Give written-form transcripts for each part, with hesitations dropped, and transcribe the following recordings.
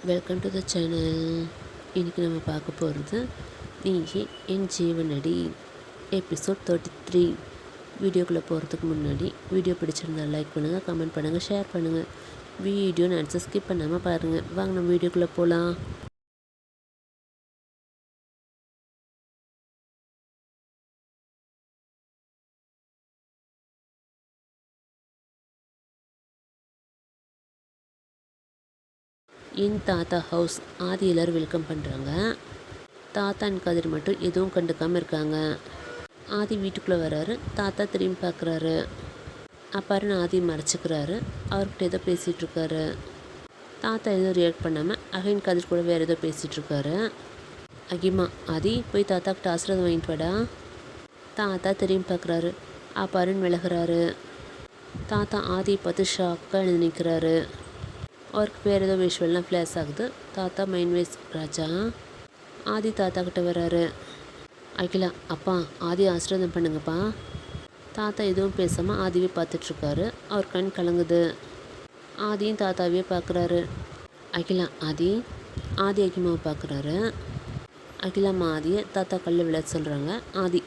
Welcome to the channel. இன்றைக்கி நம்ம பார்க்க போகிறது நீயே என் ஜீவனடி எபிசோட் 33. வீடியோக்குள்ளே போகிறதுக்கு முன்னாடி வீடியோ பிடிச்சிருந்தால் லைக் பண்ணுங்கள், கமெண்ட் பண்ணுங்கள், ஷேர் பண்ணுங்கள். வீடியோ நினச்சி ஸ்கிப் பண்ணாமல் பாருங்கள். வாங்க நம்ம வீடியோக்குள்ளே போகலாம். என் தாத்தா ஹவுஸ். ஆதி எல்லோரும் வெல்கம் பண்ணுறாங்க. தாத்தா அண்ட் கதிர் மட்டும் எதுவும் கண்டுக்காமல் இருக்காங்க. ஆதி வீட்டுக்குள்ளே வராரு. தாத்தா திரும்பி பார்க்குறாரு. அப்பாருன்னு ஆதி மறைச்சிக்கிறாரு. அவர்கிட்ட ஏதோ பேசிகிட்ருக்காரு. தாத்தா எதுவும் ரியாக்ட் பண்ணாமல் அகைன் கதிர் கூட வேறு ஏதோ பேசிகிட்ருக்காரு. அகிமா, ஆதி போய் தாத்தாக்கிட்ட ஆசீர்வாதம் வாங்கிட்டு வாடா. தாத்தா திரும்பி பார்க்குறாரு. அப்பாருன்னு விலகிறாரு. தாத்தா ஆதியை பார்த்து ஷாக்காக எழுந்து நிற்கிறாரு. அவருக்கு வேறு ஏதோ விஷுவல்லாம் ஃப்ளாஷ் ஆகுது. தாத்தா மைண்ட் வைஸ் ராஜா. ஆதி தாத்தா கிட்ட வர்றாரு. அகிலா, அப்பா ஆதி ஆசீர்வாதம் பண்ணுங்கப்பா. தாத்தா எதுவும் பேசாமல் ஆதியே பார்த்துட்ருக்காரு. அவர் கண் கலங்குது. ஆதியும் தாத்தாவே பார்க்குறாரு. அகிலா, ஆதி அகிமாவை பார்க்குறாரு. அகிலாம்மா ஆதியை தாத்தா கல்ல விளையாட சொல்கிறாங்க. ஆதி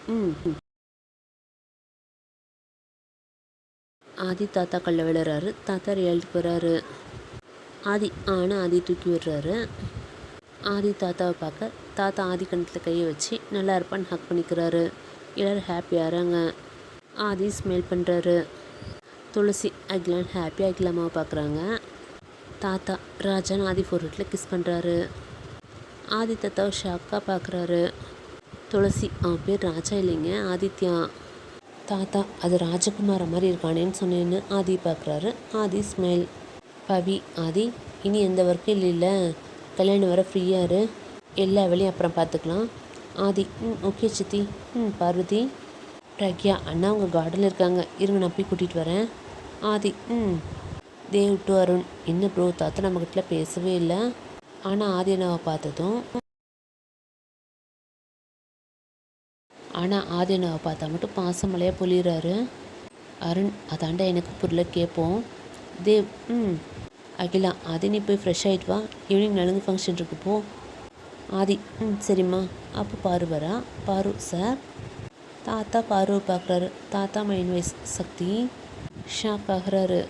ஆதி தாத்தா கல்ல விளையாடுறாரு. தாத்தா ரியாலிட்டிக்கு வர்றாரு. ஆதி ஆதி தூக்கி விடுறாரு. ஆதி தாத்தாவை பார்க்க தாத்தா ஆதி கணத்தில் கையை வச்சு நல்லா இருப்பான்னு ஹக் பண்ணிக்கிறாரு. எல்லோரும் ஹாப்பியாகிறாங்க. ஆதி ஸ்மெல் பண்ணுறாரு. துளசி அகிலான் ஹாப்பியாக அகிலாமாவை பார்க்குறாங்க. தாத்தா ராஜான்னு ஆதி ஃபோர்ஹெட்டில் கிஸ் பண்ணுறாரு. ஆதி தாத்தாவை ஷாக்காக பார்க்குறாரு. துளசி, அவன் பேர் ராஜா இல்லைங்க, ஆதித்யா. தாத்தா, அது ராஜகுமார மாதிரி இருக்கானேன்னு சொன்னேன்னு ஆதி பார்க்குறாரு. ஆதி ஸ்மைல். பவி, ஆதி இனி எந்த ஒர்க்கும் இல்லை, கல்யாணம் வர ஃப்ரீயாரு, எல்லா வேலையும் அப்புறம் பார்த்துக்கலாம். ஆதி ஓகே சித்தி. பார்வதி, பிரக்யா, அண்ணா உங்கள் கார்டனில் இருக்காங்க, இருங்க நான் போய் கூட்டிகிட்டு வரேன். ஆதி தேவ் டு அருண், என்ன ப்ரோ தாத்தா நம்மக்கிட்ட பேசவே இல்லை. ஆனால் ஆதி அண்ணாவை பார்த்தா மட்டும் பாசமலையாக பொழிகிறாரு. அருண், அதாண்டா எனக்கு புரியல, கேட்போம். தேவ் அகிலா, ஆதி நீ போய் ஃப்ரெஷ் ஆகிட்டு வா, ஈவினிங் நலுங்கு ஃபங்க்ஷன் இருக்கு போ. ஆதி சரிம்மா. அப்போ பாரு வரா. பாரு சார். தாத்தா பாருவை பார்க்குறாரு. தாத்தா மைண்ட் வைஸ் சக்தி ஷாக் ஆகிறாரு.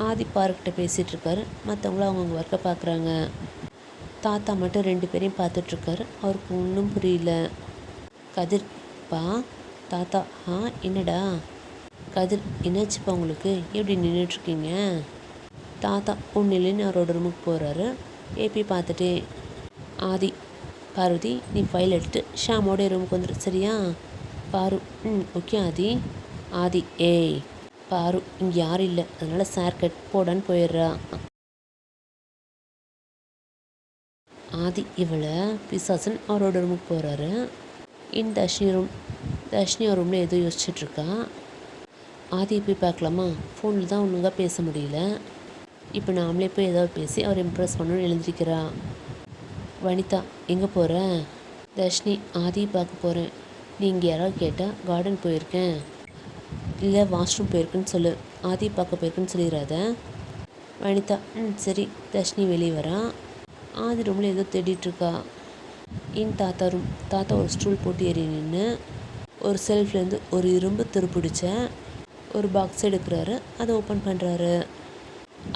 ஆதி பாருக்கிட்ட பேசிகிட்ருக்காரு. மற்றவங்களும் அவங்கவுங்க ஒர்க்கை பார்க்குறாங்க. தாத்தா மட்டும் 2 பேரையும் பார்த்துட்ருக்காரு. அவருக்கு ஒன்றும் புரியல. கதிர், பா. தாத்தா என்னடா. கதிர், என்னாச்சுப்பா உங்களுக்கு, எப்படி நின்றுட்டுருக்கீங்க. தாத்தா ஒன்றும் இல்லைன்னு அவரோட ரூமுக்கு போகிறாரு. ஏபி பார்த்துட்டே. ஆதி, பார்வதி நீ ஃபைல் எடுத்துட்டு ஷாமோடைய ரூமுக்கு வந்துடு, சரியா. பாரு ஓகே ஆதி. ஆதி, ஏய் பாரு, இங்கே யாரும் இல்லை, அதனால் சார் கட் போடான்னு போயிடுறா. ஆதி இவளை பிசாசன் அவரோட ரூமுக்கு போகிறாரு. தர்ஷினி ஒரு ரூமில் ஏதோ யோசிச்சுட்ருக்கா. ஆதியை போய் பார்க்கலாமா, ஃபோனில் தான் ஒழுங்காக பேச முடியல. இப்போ நாமளே போய் ஏதாவது பேசி அவர் இம்ப்ரெஸ் பண்ணணும்னு எழுந்திருக்கிறா. வனிதா, எங்கே போகிற. தர்ஷினி, ஆதியை பார்க்க போகிறேன். நீ இங்கே யாராவது கேட்டால் கார்டன் போயிருக்கேன், இல்லை வாஷ்ரூம் போயிருக்குன்னு சொல்லு. ஆதியை பார்க்க போயிருக்குன்னு சொல்லிடாத. வனிதா சரி. தர்ஷினி வெளியே வரா. ஆதி ரூமில் ஏதோ தேடிட்டுருக்கா. தாத்தா ரூம். தாத்தா ஒரு ஸ்டூல் போட்டு ஏறி நின்று ஒரு செல்ஃப்லேருந்து ஒரு இரும்பு திருப்பிடிச்ச ஒரு பாக்ஸ் எடுக்கிறாரு. அதை ஓப்பன் பண்ணுறாரு.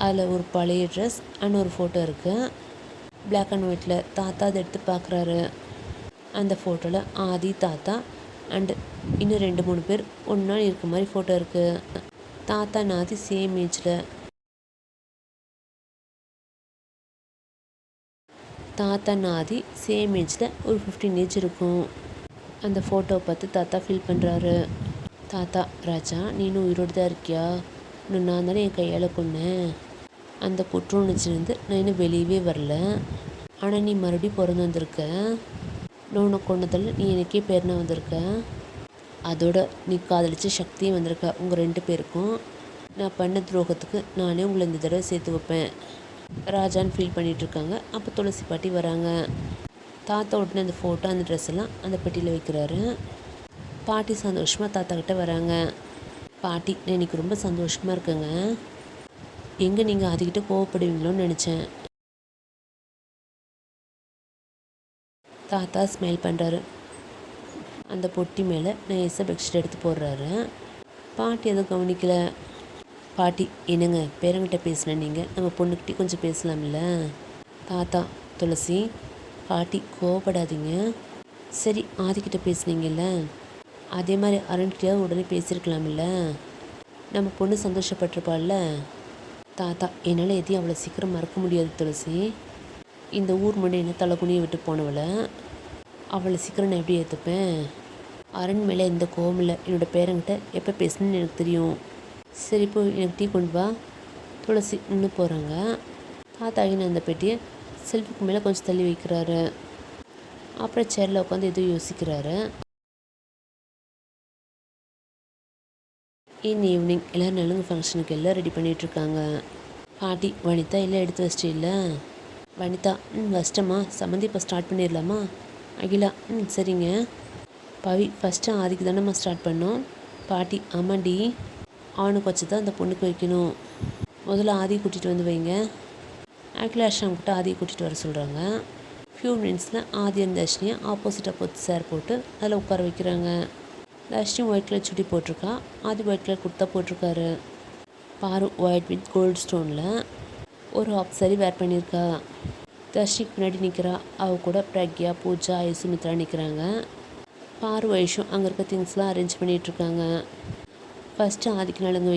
அதில் ஒரு பழைய ட்ரெஸ் அண்ட் ஒரு ஃபோட்டோ இருக்குது. பிளாக் அண்ட் ஒயிட்டில். தாத்தா அதை எடுத்து பார்க்குறாரு. அந்த ஃபோட்டோவில் ஆதி, தாத்தா அண்டு இன்னும் 2-3 பேர் ஒன்றா இருக்க மாதிரி ஃபோட்டோ இருக்குது. தாத்தா ஆதி சேம் ஏஜில். தாத்தா ஆதி சேம் ஏஜில் ஒரு 15 ஏஜ் இருக்கும். அந்த ஃபோட்டோவை பார்த்து தாத்தா ஃபீல் பண்ணுறாரு. தாத்தா, ராஜா நீனும் உயிரோடு தான் இருக்கியா, இன்னும் நான் தானே என் கையால் கொன்னேன். அந்த குற்ற உணர்ச்சிலேருந்து நான் இன்னும் வெளியவே வரல. ஆனால் நீ மறுபடியும் பிறந்து வந்திருக்க. நான் உன்னை கொண்டதில் நீ எனக்கே பேர்னா வந்திருக்க. அதோட நீ காதலிச்ச சக்தியும் வந்திருக்க. உங்கள் 2 பேருக்கும் நான் பண்ண துரோகத்துக்கு நானே உங்களை இந்த தடவை சேர்த்து வைப்பேன். ராஜான்னு ஃபீல் பண்ணிகிட்ருக்காங்க. அப்போ துளசி பாட்டி வராங்க. தாத்தா உடனே அந்த ஃபோட்டோ அந்த ட்ரெஸ் எல்லாம் அந்த பெட்டியில் வைக்கிறாரு. பாட்டி சந்தோஷமாக தாத்தா கிட்டே வராங்க. பாட்டி, நான் இன்றைக்கி ரொம்ப சந்தோஷமாக இருக்கேங்க. எங்கே நீங்கள் அதுக்கிட்ட கோவப்படுவீங்களோன்னு நினச்சேன். தாத்தா ஸ்மைல் பண்ணுறாரு. அந்த பொட்டி மேலே நைஸாக பெட்ஷீட் எடுத்து போடுறாரு. பாட்டி எதுவும் கவனிக்கல. பாட்டி, என்னங்க பேரங்கிட்ட பேசினேன், நீங்கள் நம்ம பொண்ணுக்கிட்டே கொஞ்சம் பேசலாம்ல? தாத்தா, துளசி, பாட்டி கோவப்படாதீங்க. சரி, ஆதிக்கிட்ட பேசுனீங்கல்ல, அதே மாதிரி அருண்கிட்டயாவது உடனே பேசியிருக்கலாம்ல, நம்ம பொண்ணு சந்தோஷப்பட்டிருப்பாள்ல. தாத்தா, என்னால் எதையும் அவ்வளோ சீக்கிரம் மறக்க முடியாது துளசி. இந்த ஊர் முன்னே என்ன தலைகுனியை விட்டு போனவளை அவ்வளோ சீக்கிரம் நான் எப்படி ஏற்றுப்பேன்? அரண் மேலே எந்த கோவம் இல்லை. என்னோடய பேரங்கிட்ட எப்போ பேசணுன்னு எனக்கு தெரியும். சரி, இப்போ எனக்கு டீ கொண்டு வா. துளசி இன்னும் போகிறாங்க. தாத்தாகின அந்த பெட்டியை செல்ஃபுக்கு மேலே கொஞ்சம் தள்ளி வைக்கிறாரு. அப்புறம் சேரில் உட்காந்து எதுவும் யோசிக்கிறாரு. ஈவினிங் எல்லோரும் நலுங்கு ஃபங்க்ஷனுக்கு எல்லாம் ரெடி பண்ணிகிட்ருக்காங்க. பாட்டி, வனிதா எல்லாம் எடுத்து வச்சிட்டு இல்லை? வனிதா, கஷ்டமா சம்மந்தி இப்போ ஸ்டார்ட் பண்ணிடலாமா? அகிலா, சரிங்க. பவி, ஃபஸ்ட்டு ஆதிக்கு தானேம்மா ஸ்டார்ட் பண்ணோம். பாட்டி, ஆமாண்டி, அவனுக்கு வச்சு தான் அந்த பொண்ணுக்கு வைக்கணும். முதல்ல ஆதியை கூட்டிகிட்டு வந்து வைங்க. அகிலாஷாம் கிட்ட ஆதியை கூட்டிகிட்டு வர சொல்கிறாங்க. ஃபியூ மினிட்ஸில் ஆதி அண்ட் தர்ஷினியை ஆப்போசிட்டாக சேர் போட்டு அதில் உட்கார வைக்கிறாங்க. தர்ஷினி ஒயிட் கலர் சுடி போட்டிருக்கா. ஆதி ஒயிட் கலர் குர்த்தா போட்டிருக்காரு. பாரு ஒயிட் வித் கோல்டு ஸ்டோனில் ஒரு ஆப் சாரி வேர் பண்ணியிருக்கா. தர்ஷினிக்கு முன்னாடி நிற்கிறா. அவள் கூட பிரக்யா, பூஜா, சுமித்ரா நிற்கிறாங்க. பாரு வயசும் அங்கே இருக்க திங்ஸ்லாம் அரேஞ்ச் பண்ணிகிட்ருக்காங்க. ஃபஸ்ட்டு ஆதிக்கு நலுங்கு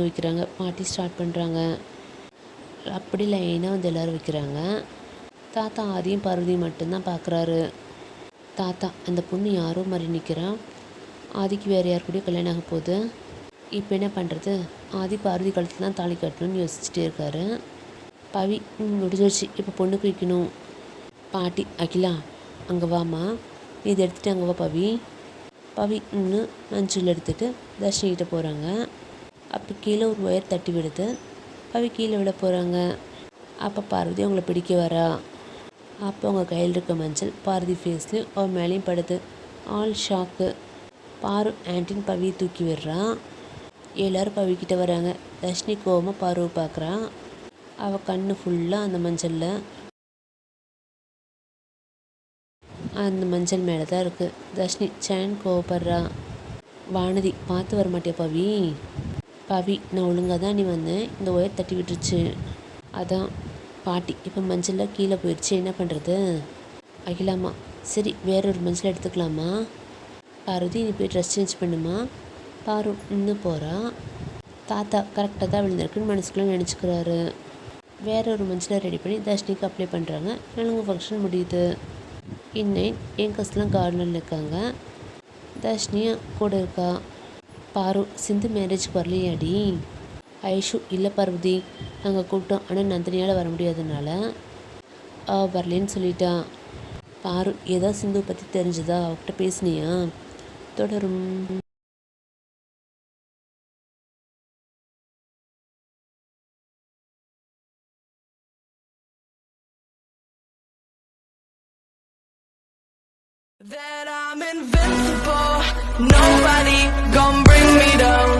வைக்கிறாங்க. பாட்டி ஸ்டார்ட் பண்ணுறாங்க. அப்படி லைனாக வந்து எல்லோரும் வைக்கிறாங்க. தாத்தா ஆதியும் பார்வதியும் மட்டும்தான் பார்க்குறாரு. தாத்தா, அந்த பொண்ணு யாரோ மாதிரி நிற்கிறான். ஆதிக்கு வேறு யார் கூடயும் கல்யாணம் ஆக போகுது. இப்போ என்ன பண்ணுறது? ஆதி பார்வதி காலத்தில் தான் தாலி கட்டணும்னு யோசிச்சுட்டே இருக்காரு. பவி, முடிஞ்சிருச்சு, இப்போ பொண்ணுக்கு வைக்கணும். பாட்டி, அகிலா அங்கே வாமா, நீ இதை எடுத்துகிட்டு அங்கே வா பவி. பவி இன்னும் மஞ்சள் எடுத்துகிட்டு தர்ஷினிகிட்ட போகிறாங்க. அப்போ கீழே ஒரு ஒயர் தட்டி விடுது. பவி கீழே விட போகிறாங்க. அப்போ பார்வதி அவங்கள பிடிக்க வரா. அப்போ அவங்க கையில் இருக்க மஞ்சள் பார்வதி ஃபேஸ்லேயும் அவன் மேலேயும் படுது. All shock. பாரு ஆண்டின் பவியை தூக்கி விடுறான். எல்லோரும் பவிக்கிட்ட வராங்க. தர்ஷினி கோவமாக பாருவை பார்க்குறான். அவள் கண்ணு ஃபுல்லாக அந்த மஞ்சள் மேலே தான் இருக்குது. தர்ஷினி சேன் கோவப்படுறா. வானதி, பார்த்து வர மாட்டியா பவி? பவி, நான் ஒழுங்காக தான் நீ வந்தேன், இந்த ஒயர் தட்டி விட்டுருச்சு. அதான். பாட்டி, இப்போ மஞ்சளில் கீழே போயிடுச்சு, என்ன பண்ணுறது? அகிலாமா, சரி வேறொரு மஞ்சள் எடுத்துக்கலாமா? பார்வதி, நீ போய் ட்ரெஸ் சேஞ்ச் பண்ணுமா? பாரு இன்னும் போகிறா. தாத்தா கரெக்டாக தான் விழுந்திருக்குன்னு மனசுக்குள்ளே நினச்சிக்கிறாரு. வேற ஒரு மஞ்சளை ரெடி பண்ணி தர்ஷினிக்கு அப்ளை பண்ணுறாங்க. நலுங்கு ஃபங்க்ஷன் முடியுது. இன்னைக்கு என் கஸ்லாம் கார்டனில் இருக்காங்க. தர்ஷினியும் கூட இருக்கா. பாரு, சிந்து மேரேஜுக்கு வரலையாடி? ஐஷு, இல்லை பார்வதி, நாங்கள் கூப்பிட்டோம், ஆனால் நந்தினியால் வர முடியாதனால வரலேன்னு சொல்லிட்டான். பாரு, ஏதோ சிந்து பற்றி தெரிஞ்சுதா? அவகிட்ட பேசுனியா? தொடரும். That I'm invincible, nobody gon' bring me down.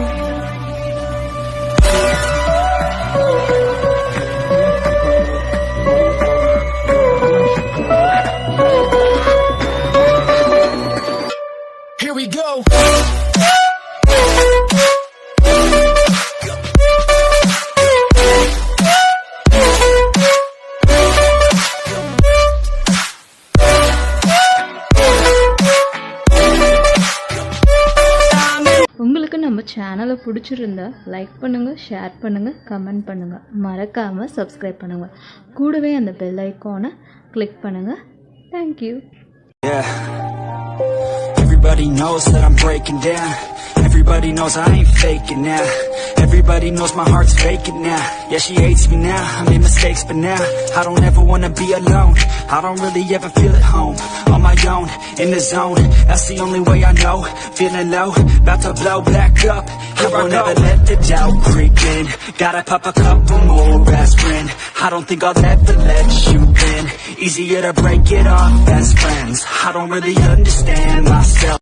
Here we go. உங்களுக்கு நம்ம சேனலை பிடிச்சிருந்தா லைக் பண்ணுங்கள், ஷேர் பண்ணுங்கள், கமெண்ட் பண்ணுங்கள், மறக்காமல் சப்ஸ்கிரைப் பண்ணுங்கள். கூடவே அந்த பெல் ஐக்கானை கிளிக் பண்ணுங்கள். Thank you. Everybody knows that I'm breaking down. Everybody knows I ain't faking now. Everybody knows my heart's faking now. Yeah, she hates me now, I made mistakes but now I don't ever wanna be alone. I don't really ever feel at home. On my own, in the zone, that's the only way I know. Feeling low, about to blow back up. I won't ever let the doubt creep in. Gotta pop a couple more aspirin. I don't think I'll ever let you in. Easier to break it off best friends. I don't really understand myself.